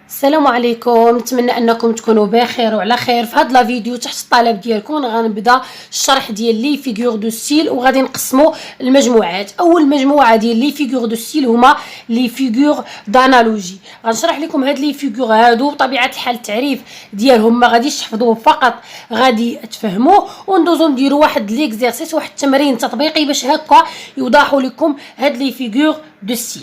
السلام عليكم، نتمنى انكم تكونوا بخير وعلى خير. في هذا لا فيديو تحت الطلب ديالكم غنبدا الشرح ديال لي فيغور دو ستيل وغادي نقسموا المجموعات. اول مجموعه ديال لي فيغور دو ستيل هما لي فيغور دانالوجي. غنشرح لكم هاد لي فيغور هادو بطبيعه الحال التعريف ديالهم ما غاديش تحفظوه فقط، غادي تفهموه وندوزو نديروا واحد ليكزيرسيس، واحد التمرين تطبيقي باش هكا يوضحوا لكم هاد لي فيغور دو ستيل.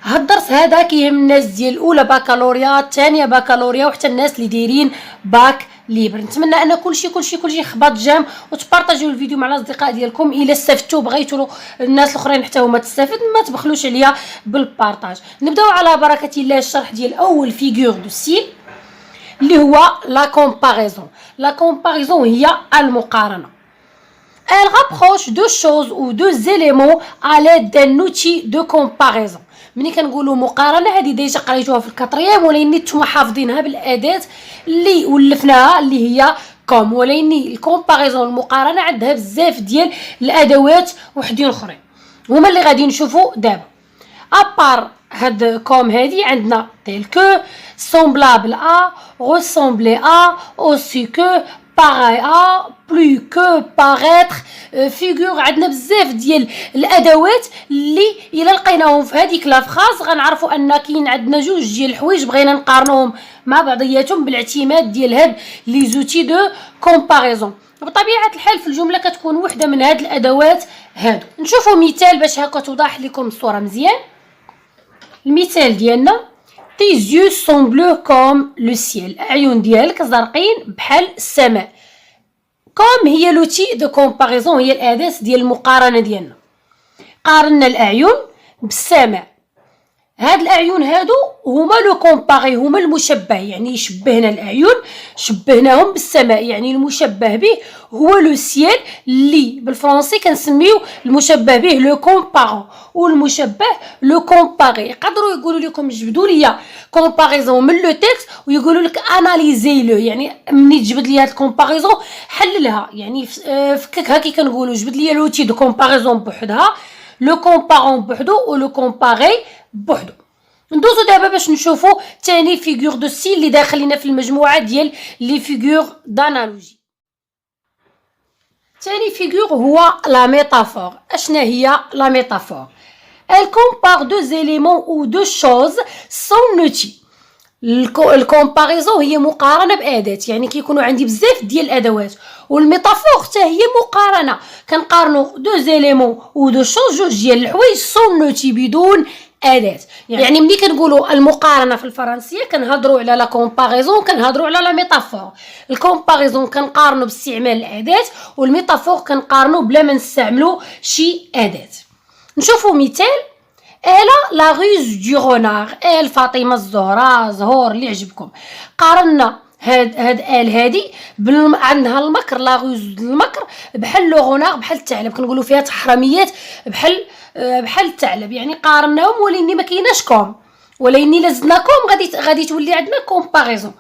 هاد الدرس هذا كيهم الناس ديال الاولى بكالوريا، الثانيه بكالوريا، وحتى الناس اللي دايرين باك ليبر. نتمنى ان كلشي خبط جام وتبارطاجيو الفيديو مع الاصدقاء ديالكم. الا استفدتوا بغيتوا الناس الاخرين حتى هما تستافد، ما تبخلوش عليا بالبارطاج. نبداو على بركه الله الشرح ديال اول فيغور دو ستيل اللي هو لا كومباريزون. لا كومباريزون هي المقارنه. Elle rapproche deux choses ou deux éléments à l'aide d'un outil de comparaison. ملي كنقولوا مقارنه هذه ديجا قريتوها في الكاتريام، ولكن نتوما حافظينها بالاداه اللي ولفناها اللي هي كوم، ولكن الكومباريزون المقارنه عندها بزاف ديال الادوات وحدين اخرين هما اللي غادي نشوفوا دابا. ابار هاد كوم هادي عندنا تيل كو، سومبلابل ا، ريسومبلي ا، اوسي كو، pareil à, plus que, paraître, figure. عندنا بزاف ديال الادوات اللي الا لقيناهم في هذيك لا فراز غنعرفوا ان كاين عندنا جوج ديال الحوايج بغينا نقارنوهم مع بعضياتهم بالاعتماد ديال هاد لي زوتي دو كومباريزون. بطبيعه الحال في الجمله كتكون وحده من هاد الادوات هادو. نشوفوا مثال باش هكا توضح لكم الصوره مزيان. المثال ديالنا tes yeux sont bleus comme le ciel. العيون ديالك زرقين بحال السماء. كوم هي لوتي دو كومباريزون، هي الاداه ديال المقارنه ديالنا. قارنا الاعين بالسماء. هاد الاعين هادو هما لو كومباري، هما المشبه، يعني شبهنا الاعين شبهناهم بالسماء، يعني المشبه به هو لو سيل اللي بالفرنسي كنسميو المشبه به لو كومبارون والمشبه لو كومباري. يقدروا يقولوا لكم جبدوا لي كومباريزون من لو تكست ويقولوا لك اناليزي لو، يعني مني تجبد لي هاد الكومباريزون حللها، يعني فككها كي كنقولوا جبد لي لوتي دو كومباريزون بوحدها، لو كومبارون بوحدو ولو كومباري بوحدو. ندوزو دابا باش نشوفوا ثاني فيغور دو ستيل اللي داخل لنا في المجموعه ديال لي فيغور دانالوجي. ثاني فيغور هو لا ميتافور. اشنا هي لا ميتافور؟ Elle compare deux éléments ou deux choses sans outil. الكومباريزون هي مقارنه باداه، يعني كيكونوا عندي بزاف ديال الادوات، والميتافور حتى هي مقارنه كنقارنوا دو زيليمون و دو شوز، جوج ديال الحوايج سون نوتي بدون اداه. يعني ملي كنقولوا المقارنه في الفرنسيه كنهضروا على لا كومباريزون، كنهضروا على لا ميتافور. الكومباريزون كنقارنوا باستعمال الاداه، والميتافور كنقارنوا بلا ما نستعملوا شي اداه. نشوفوا مثال. الا لا روز دو رونار، ال فاطمه الزهراء زهور اللي عجبكم. قارنا هاد هادي عندها المكر، لا روز المكر بحال لو رونار بحال الثعلب، كنقولوا فيها تحرميات بحال الثعلب، يعني قارناهم ولكن ما كايناش كوم، ولكن الا زدنا كوم غادي تولي عندنا كومباريزون.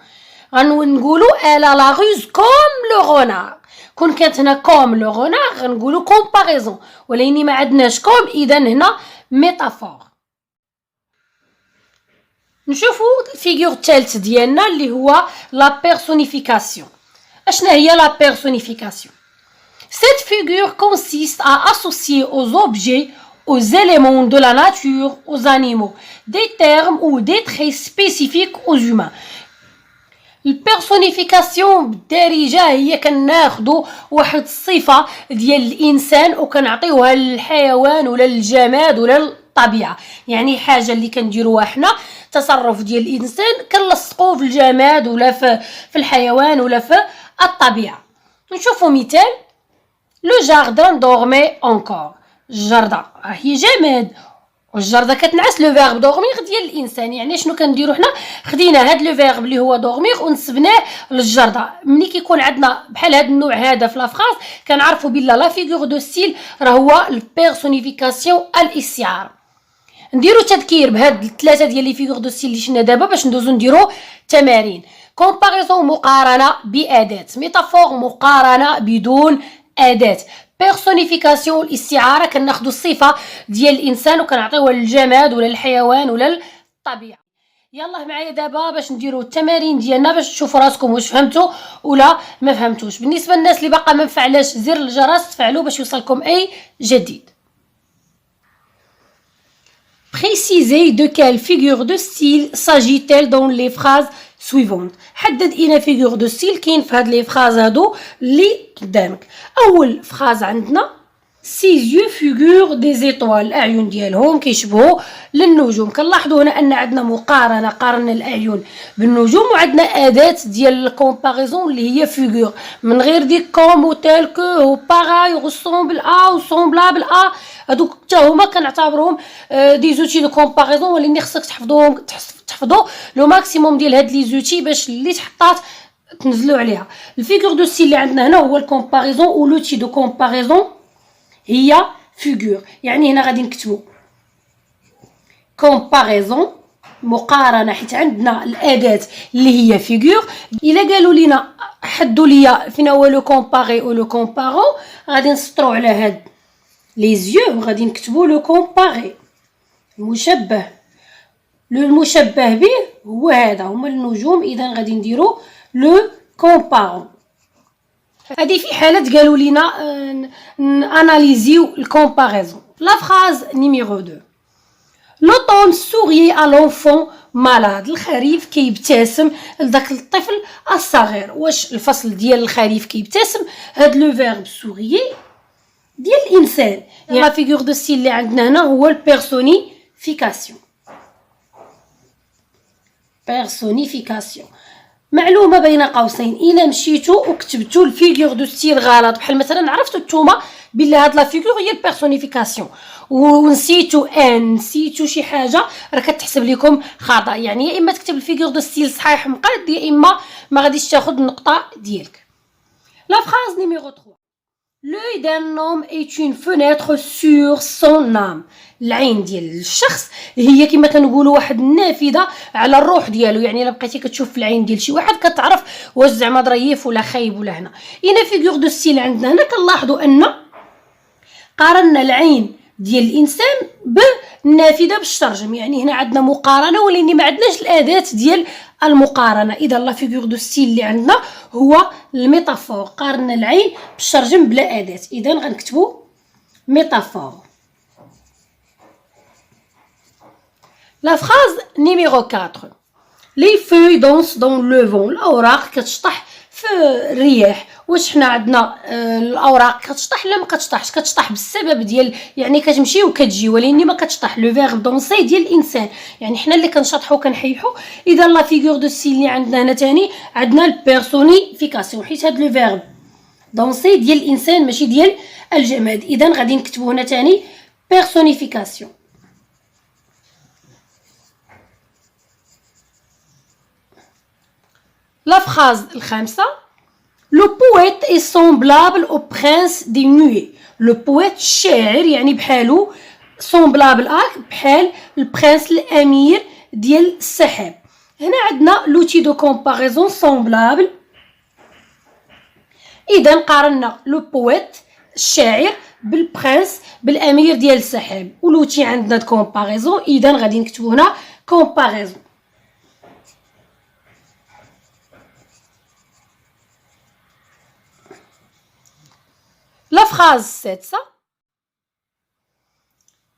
غنقولوا الا لا روز كوم لو رونار. كون كانت هنا كوم لو رونار غنقولوا كومباريزون، ولكن ما عندناش كوم، اذا هنا ميتافور. نشوفوا الفيغور الثالث ديالنا اللي هو لا بيرسونيفيكاسيون. اشنا هي لا بيرسونيفيكاسيون؟ Cette figure consiste à associer aux objets, aux éléments de la nature, aux animaux, des termes ou des traits spécifiques aux humains. البيرسونيفيكاسيون بالدارجه هي كناخذوا واحد الصفه ديال الانسان وكنعطيوها للحيوان ولا للجماد ولا للطبيعه، يعني حاجه اللي كنديروها حنا تصرف ديال الانسان كنلصقوه في الجماد ولا في الحيوان ولا في الطبيعه. نشوفوا مثال. لو جاردان دورمي انكور. الجرده هي جماد، والجرده كتنعس. لو فيرب دورميغ ديال الانسان، يعني شنو كنديروا حنا؟ خدينا هاد لو فيرب اللي هو دورميغ ونسبناه للجرده. ملي كيكون عندنا بحال هاد النوع هذا في لافراز كنعرفوا بلا لا فيغور دو ستيل راه هو البيرسونيفيكاسيون الاستعاره. نديروا تذكير بهاد الثلاثه ديال لي فيغور دو ستيل اللي شفنا دابا باش ندوزو نديروا تمارين. كومباريزون مقارنه باداه، ميتافور مقارنه بدون اداه، بيرسونيفيكاسيون الاستعاره كناخذوا الصفه ديال الانسان وكنعطيوها للجماد ولا للحيوان ولا للطبيعه. يلا معايا دابا باش نديرو التمارين ديالنا باش تشوفوا راسكم واش فهمتوا ولا ما فهمتوش. بالنسبه للناس اللي باقا ما مفعلاش زر الجرس تفعلوا باش يوصلكم اي جديد. Précisez de quelle figure de style s'agit-elle dans les phrases suivantes. حدد إنا figure de style كاين في هاد لي فراز هادو اللي قدامك. أول فراز عندنا Ses yeux figurent des étoiles. الأعين ديالهم كيشبهوا للنجوم. كنلاحظوا هنا أن عندنا مقارنة، قارنا الأعين بالنجوم، وعندنا أداة ديال الكومباريزون اللي هي فيغور من غير ديك كوم و تيل كو و باغاي و سومبل أ و سومبلابل أ. هادوك حتى هما كنعتبروهم دي زوتي دو كومباريزون، ولكن خصك تحفظوا لو ماكسيموم ديال هاد لي زوتي باش اللي تحطات تنزلوا عليها. الفيغور دو ستيل اللي عندنا هنا هو الكومباريزون، و لوتي دو كومباريزون هي فيغور. يعني هنا غادي نكتبوا كومباريزون مقارنه، حيت عندنا الاداه اللي هي فيغور. الا قالوا لنا حدوا ليا فين هو لو كومباري او لو كومبارون، غادي نسطروا على هاد لي زيو وغادي نكتبوا لو كومباري المشبه. لو المشبه به هو هذا، هما النجوم، اذا غادي نديروا لو كومبارون. هذه في حالة قالوا لنا اناليزيو الكومباريزون. لا فراز نيميرو 2 لوطون سوري ا لونفون مالاد. الخريف كيبتسم لذاك الطفل الصغير. واش الفصل ديال الخريف كيبتسم؟ هاد لو فيرب سوريي ديال الانسان. لا فيغور دو ستيل اللي عندنا هنا هو البيرسونيفيكاسيون. بيرسونيفيكاسيون معلومه بين قوسين، الا مشيتوا وكتبتوا الفيغور دو ستيل غلط، بحال مثلا عرفتوا نتوما بلي هاد لا فيغور هي البيرسونيفيكاسيون ونسيتوا نسيتوا شي حاجه، راه كتحسب لكم خطا. يعني يا اما تكتب الفيغور دو ستيل صحيح مقاد، يا اما ما غاديش تاخذ النقطه ديالك. لا فراز نيميرو 3 L'œil d'un homme est une fenêtre sur son âme. العين ديال الشخص هي كما كنقولوا واحد النافذه على الروح ديالو. يعني الا بقيتي كتشوف في العين ديال شي واحد كتعرف واش زعما ظريف ولا خايب ولا هنا. اين فيغور دو ستيل عندنا هنا كنلاحظوا ان قارنا العين ديال الانسان بالنافذه باش ترجم. يعني هنا عندنا مقارنه ولكن ما عندناش الاداه ديال المقارنه. اذا لا فيغور دو ستيل اللي عندنا هو الميتافور. قارنا العين باش ترجم بلا اداه، اذا غنكتبوا ميتافور. لا فراز نيميرو 4 لي فوي دونس دون لو فون. الاوراق كتشطح في الرياح. واش حنا عندنا الاوراق كتشطح؟ لا ما كتشطحش، كتشطح بالسبب ديال يعني كتمشي وكتجي، ولكن ما كتشطح. لو فيرب دونسي ديال الانسان، يعني حنا اللي كنشطحوا كنحيحوا. اذا لا فيغور دو ستيل اللي عندنا هنا ثاني عندنا البيرسونيفيكاسيون، حيت هاد لو فيرب دونسي ديال الانسان ماشي ديال الجماد. اذا غادي نكتبوا هنا ثاني بيرسونيفيكاسيون. لا فراز الخامسه Le poète est semblable au prince des nuées. Le poète الشاعر يعني بحالو semblable بحال البرنس الامير ديال السحاب. هنا عندنا لوتي دو كومباريزون semblable. اذا قارنا لو بويت الشاعر بالبرنس بالامير ديال السحاب، ولوتي عندنا دو كومباريزون. اذا غادي نكتبوا هنا كومباريزون. La phrase 7 ça.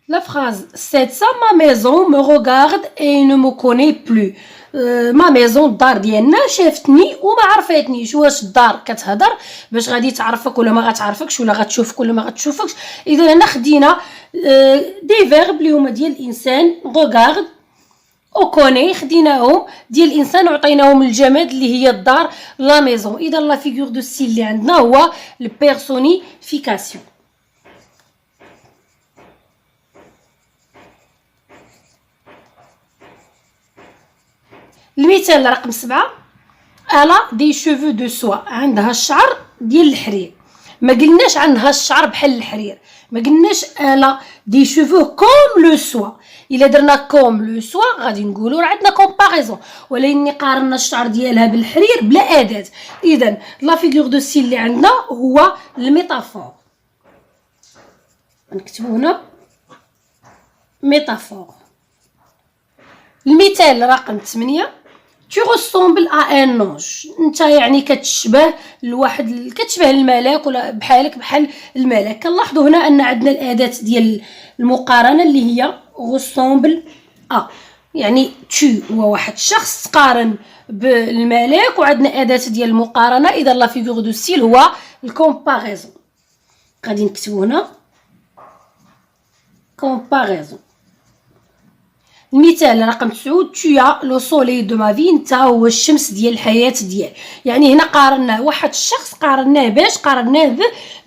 La phrase 7 ça. Ma maison me regarde et ne me connaît plus. ما ميزون الدار ديالنا شافتني وما عرفتنيش. واش الدار كتهضر باش غادي تعرفك ولا ما غتعرفكش، ولا غتشوفك ولا ما غتشوفكش. اذا هنا خدينا دي فيرب اللي هما ديال الانسان regarde او كوني، خديناهم ديال الانسان وعطيناهم الجماد اللي هي الدار لا ميزون. اذا لا فيغور دو ستيل اللي عندنا هو البيرسونيفيكاسيون. المثال رقم 7 الا دي شوفو دو سوا. عندها الشعر ديال الحرير. ما قلناش عندها الشعر بحال الحرير، ما قلناش الا دي شوفو كوم لو سوا. الا درنا كوم لو سوا غادي نقولوا راه عندنا كومباريزون، ولكن قارنا الشعر ديالها بالحرير بلا اداه. اذا لا فيغور دو ستيل اللي عندنا هو الميتافور. نكتبوا هنا ميتافور. المثال رقم 8. tu ressembles à un ange. انت يعني كتشبه لواحد، كتشبه الملاك ولا بحالك بحال الملاك. كنلاحظوا هنا ان عندنا الاداه ديال المقارنه اللي هي ressemble à، يعني tu هو واحد الشخص تقارن بالملاك، وعندنا اداه ديال المقارنه. اذا لا فيغور دو ستيل هو الكومباريزون. غادي نكتبو هنا كومباريزون. المثال رقم 9. tu as le soleil de ma vie. انت هو الشمس ديال الحياه ديالي. يعني هنا قارناه واحد الشخص، قارناه باش قارناه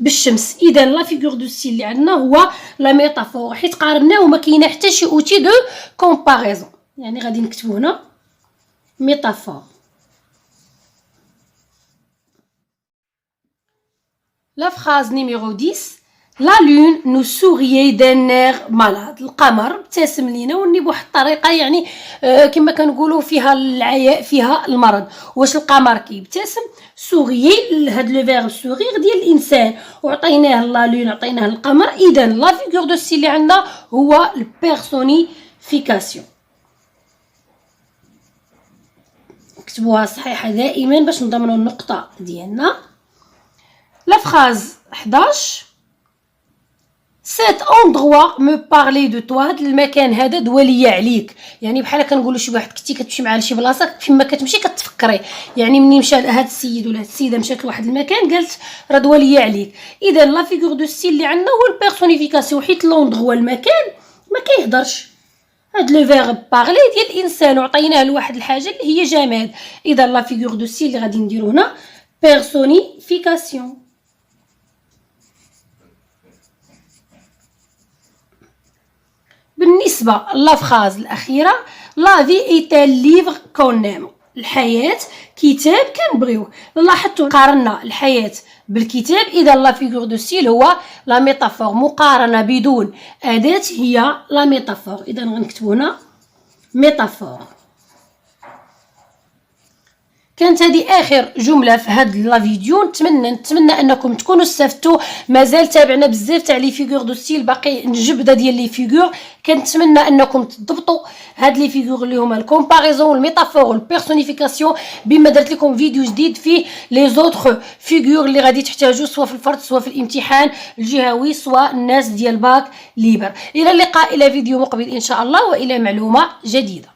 بالشمس. اذا لا فيغور دو ستيل اللي عندنا هو لا ميتافور، حيت قارناه وما كاينه حتى شي اوتي دو كومباريزون. يعني غادي نكتبو هنا ميتافور. لا phrase numéro 10. لا لون نو سوريي دان اير مالاد. القمر ابتسم لينا وني بواحد الطريقه يعني كما كنقولوا فيها العياء، فيها المرض. واش القمر كيبتسم؟ سوريي، هاد لو فيرب سورير ديال الانسان، وعطيناه لا لون، عطيناه القمر. اذا لا فيغور دو ستيل اللي عندنا هو البيرسونيفيكاسيون. نكتبوها صحيحه دائما باش نضمنوا النقطه ديالنا. لا فراز 11. cet endroit me parlait de toi. هاد المكان هذا دواليا عليك، يعني بحال كنقولوا شي واحد كنتي كتمشي مع لشي بلاصه، فيما كتمشي كتفكري. يعني منين مشى هاد السيد ولا هاد السيده مشات لواحد المكان قالت راه دواليا عليك. اذا لا فيغور دو ستيل اللي عندنا هو البيرسونيفيكاسيون، حيت لوندغوا المكان ما كيهضرش. هاد لو فيرب بارلي ديال الانسان وعطيناه لواحد الحاجه اللي هي جماد. اذا لا فيغور دو ستيل اللي غادي نديرو هنا بيرسونيفيكاسيون. بالنسبه لافراز الاخيره، لا في ايتا ليفر كونيم. الحياه كتاب كنبغيوه. لاحظتوا قارنا الحياه بالكتاب. اذا لا فيغور دو ستيل هو لا ميتافور. مقارنه بدون اداه هي لا ميتافور. اذا غنكتبو هنا ميتافور. كانت هذه اخر جمله في هذا لا فيديو. نتمنى انكم تكونوا استفدتوا. مازال تابعنا بزاف تاع لي فيغور دو ستيل، باقي جبده ديال لي فيغور. كنتمنى انكم تضبطوا هاد لي فيغور اللي هما الكومباريزون والميتافور والبيرسونيفيكاسيون، بما درت لكم فيديو جديد فيه لي زوتر فيغور اللي غادي تحتاجوا سواء في الفرد سواء في الامتحان الجهوي سواء الناس ديال باك ليبر. الى اللقاء، الى فيديو مقبل ان شاء الله، والى معلومه جديده.